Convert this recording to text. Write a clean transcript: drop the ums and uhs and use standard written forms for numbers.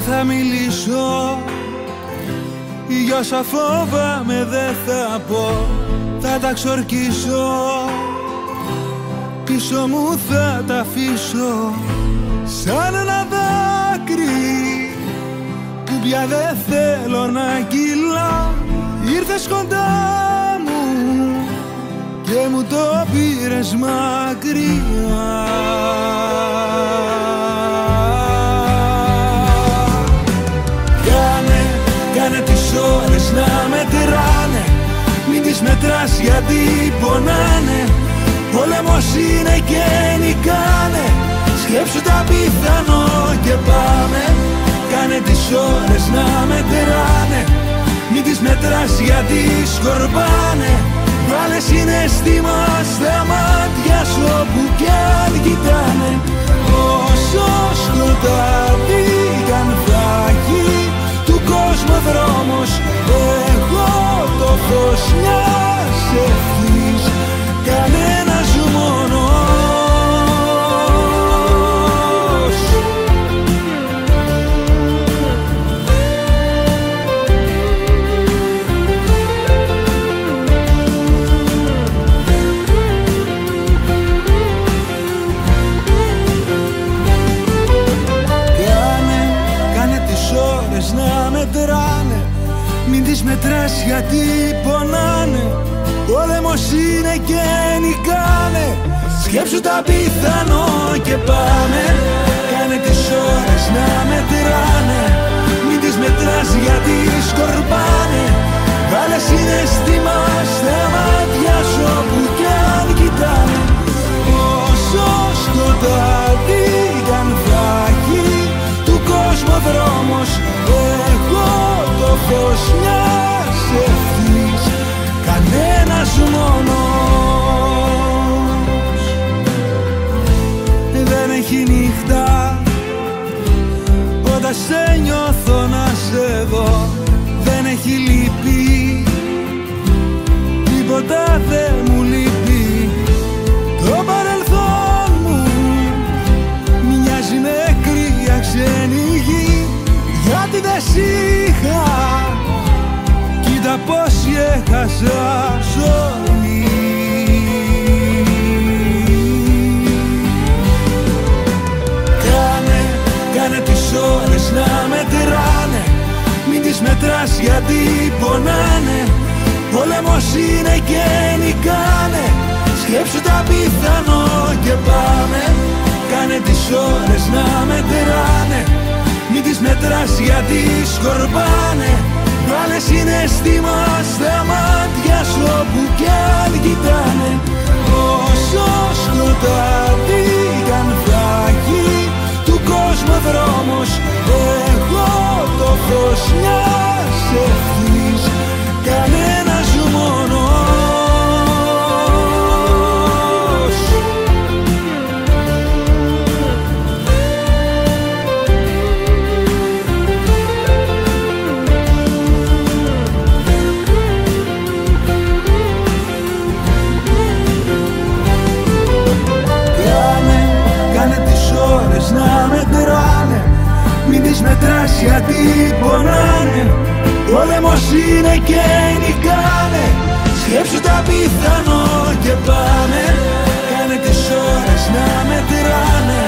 Δεν θα μιλήσω, για όσα φόβαμαι δεν θα πω. Θα τα ξορκίσω, πίσω μου θα τα αφήσω. Σαν ένα δάκρυ που πια δεν θέλω να κυλά. Ήρθες κοντά μου και μου το πήρες μακριά. Κάνε τις ώρες να μετράνε, μην τις μετράς γιατί πονάνε. Πόλεμος είναι και νικάνε, σκέψου τα πιθανό και πάμε. Κάνε τις ώρες να μετράνε, μην τις μετράς γιατί σκορπάνε. Βάλε συναίσθημα στα μάτια σου όπου κι αν κοιτάνε. Όσο σκοτάδι κι αν θα έχει του κόσμου δρόμος, εγώ το φως μιας ευχής, κανένας μόνος. Κάνε τις ώρες να μετράνε, μην τις μετράς γιατί πονάνε. Πόλεμος είναι και νικάνε, σκέψου τα πιθανό και πάμε. Κάνε τις ώρες να μετράνε, μην τις μετράς γιατί σκορπάνε. Βάλε συναίσθημα στα μάτια σου όπου κι αν κοιτάνε. Όσο σκοτάδι κι αν θα έχει του κόσμου δρόμος, εγώ το φως μιας ευχής, κανένας μόνος. Δεν έχει νύχτα όταν σε νιώθω να σε δω. Δεν έχει λύπη, τίποτα δεν μου λείπει. Το παρελθόν μου μοιάζει με κρύα ξένη γη, γιατί δεν σ' είχα, κοίτα πως έχασα ζωή. Κάνε τις ώρες να μετράνε, μην τις μετράς γιατί πονάνε. Πόλεμος είναι και νικάνε, σκέψου τα πιθανό και πάμε. Κάνε τις ώρες να μετράνε, μην τις μετράς γιατί σκορπάνε. Βάλε συναίσθημα στα μάτια σου όπου κι αν κοιτάνε. Όσο σκοτάδι κι αν θα έχει του κόσμου δρόμος, εγώ το φως μιας ευχής, κανένας μόνος. Κάνε τις ώρες να μετράνε, μην τις μετράς γιατί πονάνε. Πόλεμος είναι και νικάνε, σκέψου τα πιθανό και πάμε. Κάνε τις ώρες να μετράνε,